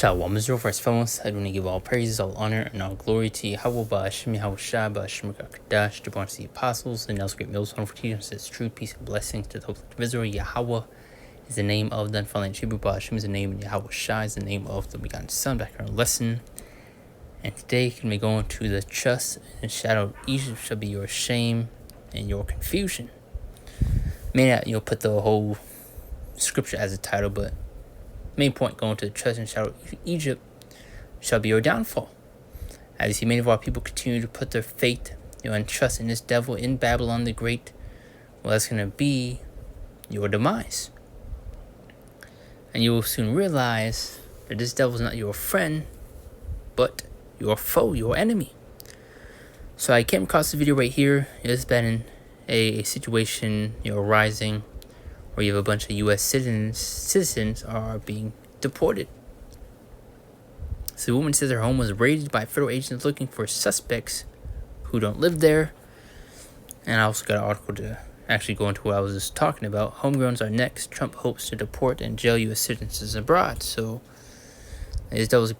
Shalom Israel, first foremost, I want to give all praises, all honor, and all glory to Yahweh, Ba'ashem Yahushua, Ba'ashem Kadash, the bonus of the apostles, and else great meals for teaching us its truth, peace, and blessings to the whole of Israel. Yahweh is the name of the unfallen Hebrew, Ba'ashem is the name, and Yahushua is the name of the begotten Son. Back in our lesson, and today can we go into the trust and shadow of Egypt shall be your shame and your confusion. May not put the whole scripture as a title, but main point going to the trust and shadow of Egypt shall be your downfall. As you see, many of our people continue to put their faith and trust in this devil in Babylon the Great. Well, that's going to be your demise. And you will soon realize that this devil is not your friend, but your foe, your enemy. So I came across the video right here. It's been a situation arising where you have a bunch of U.S. citizens are being deported. So the woman says her home was raided by federal agents looking for suspects who don't live there. And I also got an article to actually go into what I was just talking about. Homegrowns are next. Trump hopes to deport and jail U.S. citizens abroad. So as those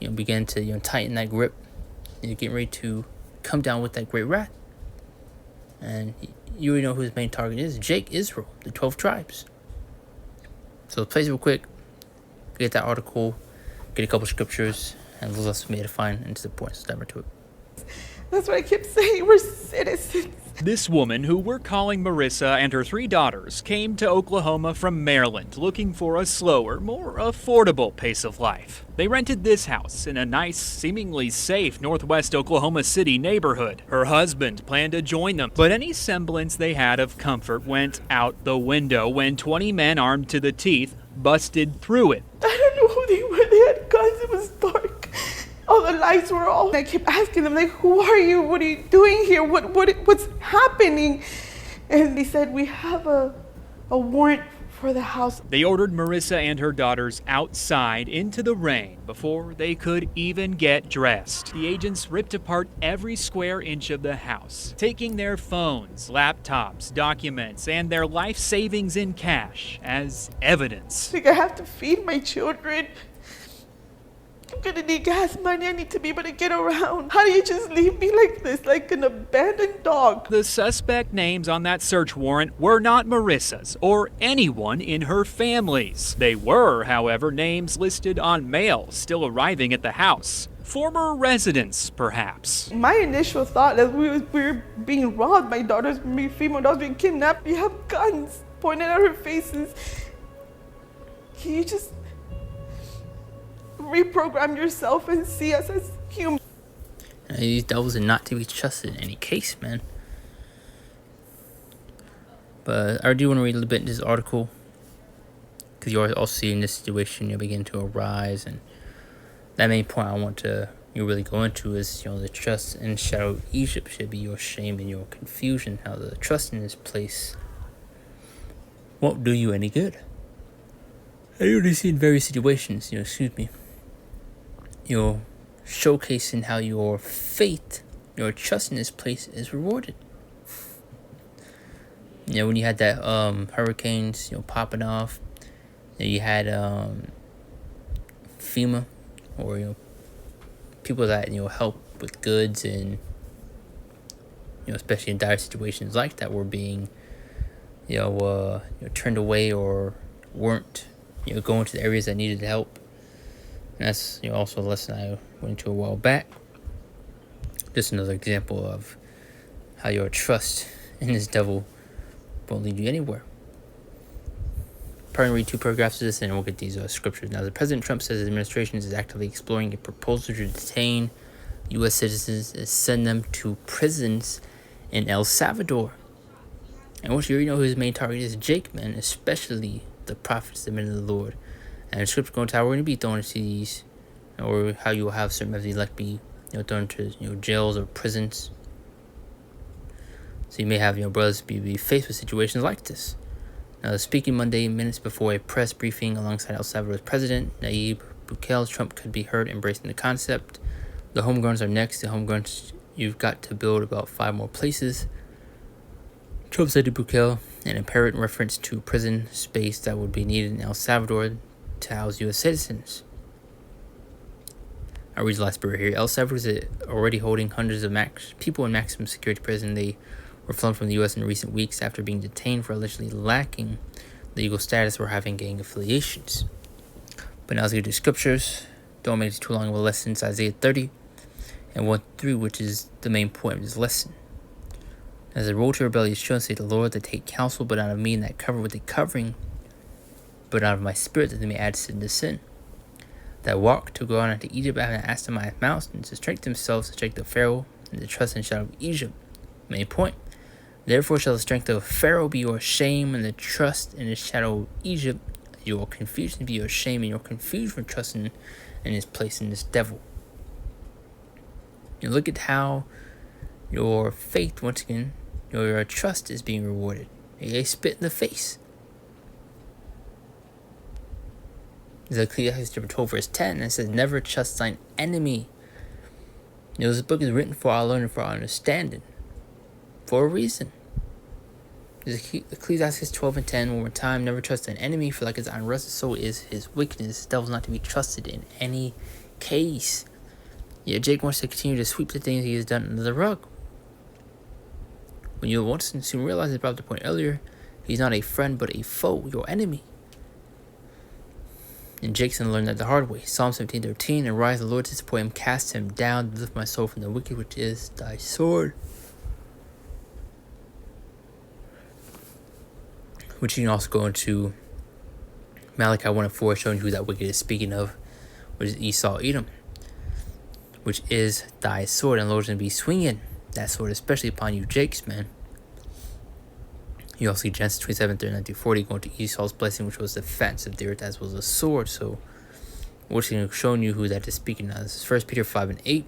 begin to tighten that grip, getting ready to come down with that great wrath. And you already know who his main target is. Jake Israel, the 12 tribes. So let's play real quick. Get that article. Get a couple scriptures. And let's be able to find into the points. Let's dive into it. That's what I kept saying. We're citizens. This woman, who we're calling Marissa, and her 3 daughters came to Oklahoma from Maryland looking for a slower, more affordable pace of life. They rented this house in a nice, seemingly safe northwest Oklahoma City neighborhood. Her husband planned to join them, but any semblance they had of comfort went out the window when 20 men armed to the teeth busted through it. I don't know who they were. They had guns. It was dark. All the lights were off. I kept asking them, who are you? What are you doing here? What's happening? And they said, we have a warrant for the house. They ordered Marissa and her daughters outside into the rain before they could even get dressed. The agents ripped apart every square inch of the house, taking their phones, laptops, documents, and their life savings in cash as evidence. I have to feed my children. I'm gonna need gas money. I need to be able to get around. How do you just leave me like this, like an abandoned dog? The suspect names on that search warrant were not Marissa's or anyone in her family's. They were, however, names listed on mail still arriving at the house. Former residents, perhaps. My initial thought is we were being robbed. My daughters, my female daughters being kidnapped. We have guns pointed at our faces. Can you just reprogram yourself and see us as human? These devils are not to be trusted in any case, man. But I do want to read a little bit in this article, because you're also seeing this situation begin to arise, and that main point I want to really go into is the trust and shadow of Egypt should be your shame and your confusion. How the trust in this place won't do you any good. I already see in various situations, showcasing how your faith, your trust in this place is rewarded. When you had that hurricanes, popping off, you had FEMA, or people that help with goods, and especially in dire situations like that, were being turned away or weren't going to the areas that needed help. And that's also a lesson I went into a while back. Just another example of how your trust in this devil won't lead you anywhere. Probably read 2 paragraphs of this, and we'll get these scriptures. Now, the President Trump says his administration is actively exploring a proposal to detain U.S. citizens and send them to prisons in El Salvador. And once you already know who his main target is, Jake, man, especially the prophets, the men of the Lord. And the scripture going to how we're going to be thrown into these, or how you will have certain members elect be thrown into jails or prisons. So you may have brothers be faced with situations like this. Now, speaking Monday minutes before a press briefing alongside El Salvador's president Nayib Bukele, Trump could be heard embracing the concept. The homegrowns are next. The homegrowns, you've got to build about 5 more places. Trump said to Bukele, an apparent reference to prison space that would be needed in El Salvador to house U.S. citizens. I read the last part here. El Salvador is already holding hundreds of people in maximum security prison. They were flown from the U.S. in recent weeks after being detained for allegedly lacking legal status or having gang affiliations. But now let's get to scriptures. Don't make it too long of a lesson. It's Isaiah 30 and 1-3, which is the main point of this lesson. As a road to rebellious children, say the Lord, that take counsel, but not of me, and that cover with a covering, but not of my spirit, that they may add sin to sin. That walk to go on unto Egypt, having asked of my mountain, to strengthen themselves, to strength of Pharaoh, and to trust in the shadow of Egypt. Main point. Therefore shall the strength of Pharaoh be your shame, and the trust in the shadow of Egypt, your confusion be your shame, and your confusion from trusting in his place in this devil. You look at how your faith, once again, your trust is being rewarded. They spit in the face. There's Ecclesiastes chapter 12 verse 10, and it says, never trust thine enemy. This book is written for our learning, for our understanding, for a reason. There's Ecclesiastes 12 and 10, one more time, never trust thine enemy, for like his unrest, so is his wickedness. The devil's not to be trusted in any case. Yeah, Jake wants to continue to sweep the things he has done under the rug. When you want to soon realize, I brought up the point earlier, he's not a friend but a foe, your enemy. And Jason learned that the hard way. Psalm 17:13, arise, the Lord to support him, cast him down, deliver my soul from the wicked, which is thy sword. Which you can also go into Malachi 1:4, showing you who that wicked is speaking of, which is Esau, Edom, which is thy sword, and the Lord's going to be swinging that sword, especially upon you, Jakes, man. You also see Genesis 27:39-40, going to Esau's blessing, which was the fence of the earth, as was a sword. So, what's showing you who that is speaking of? This is 1 Peter 5:8.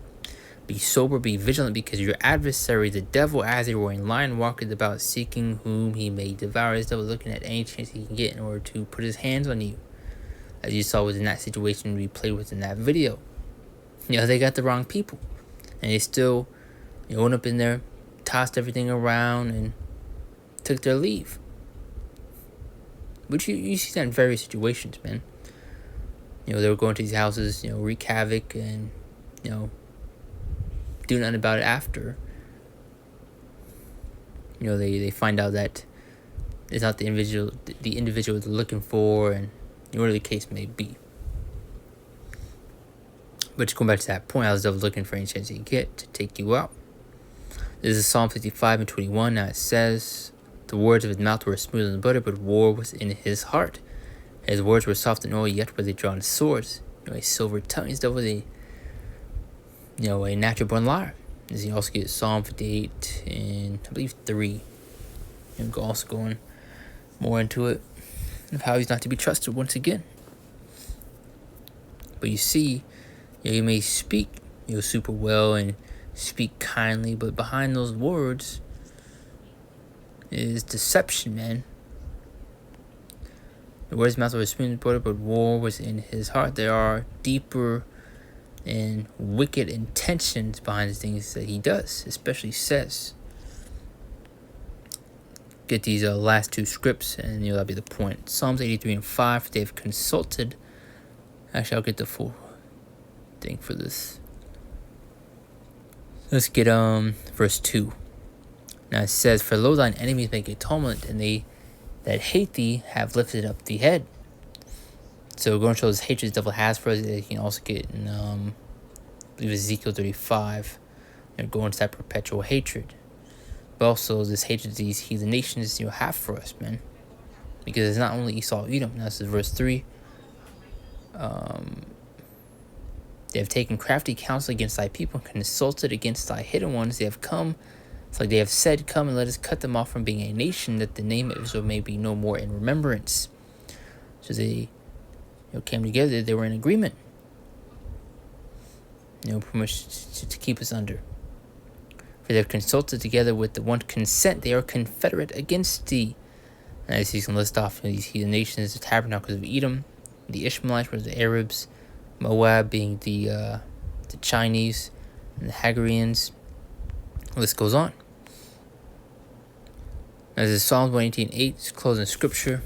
Be sober, be vigilant, because your adversary, the devil, as a roaring lion, walketh about, seeking whom he may devour. This devil looking at any chance he can get in order to put his hands on you. As you saw within that situation we played with in that video. They got the wrong people. And they still, went up in there, tossed everything around, and took their leave. But you see that in various situations, man. They were going to these houses, wreak havoc and, do nothing about it after. They find out that it's not the individual they're looking for, and whatever the case may be. But just going back to that point, I was looking for any chance he could get to take you out. This is Psalm 55:21. Now it says, the words of his mouth were smoother than butter, but war was in his heart. His words were soft and oily, yet were they drawn swords. A silver tongue is devil, a natural born liar. As you also get Psalm 58 and I believe 3. Also going more into it of how he's not to be trusted once again. But you see, you may speak super well and speak kindly, but behind those words is deception, man. The words of his mouth were smooth and butter, but war was in his heart. There are deeper and wicked intentions behind the things that he does, especially says. Get these last two scripts, and that'll be the point. Psalms 83:5. They have consulted. Actually, I'll get the full thing for this. Let's get verse 2. Now it says, for lo, thine enemies make a tumult, and they that hate thee have lifted up the head. So going to show this hatred the devil has for us. You can also get in I believe Ezekiel 35. Going to that perpetual hatred. But also this hatred these heathen nations have for us, man. Because it's not only Esau, Edom. Now this is verse 3. They have taken crafty counsel against thy people, and consulted against thy hidden ones. They have come. It's like they have said, come and let us cut them off from being a nation, that the name of Israel may be no more in remembrance. So they came together. They were in agreement. Pretty much to keep us under. For they have consulted together with the one consent. They are confederate against thee. And as you can list off these heathen nations, the tabernacles of Edom, the Ishmaelites were the Arabs, Moab being the Chinese, and the Hagarians. The list goes on. As in Psalms 118:8, closing scripture.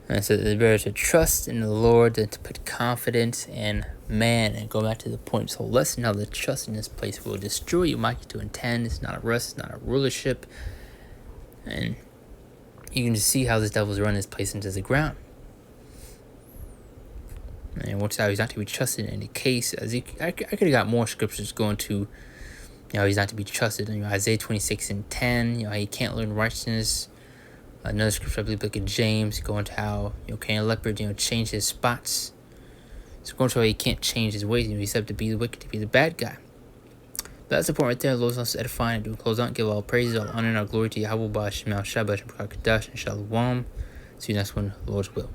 And so it's better to trust in the Lord than to put confidence in man. And go back to the point, so lesson how the trust in this place will destroy you. Micah 2:10. It's not a rest, it's not a rulership. And you can just see how this devil's run this place into the ground. And what's how he's not to be trusted in the case. I could have got more scriptures going to, he's not to be trusted. Isaiah 26:10. How he can't learn righteousness. Another scripture, I believe, like in James, going to how can a leopard change his spots. So going to how he can't change his ways. He's up to be the wicked, to be the bad guy. But that's the point right there. The Lord wants to edify and do close out. Give all praises, all honor, and all glory to Yahweh, Ba'Shem, Shabbat, Shem, Kadash, and Shalom. See you next one, Lord's will.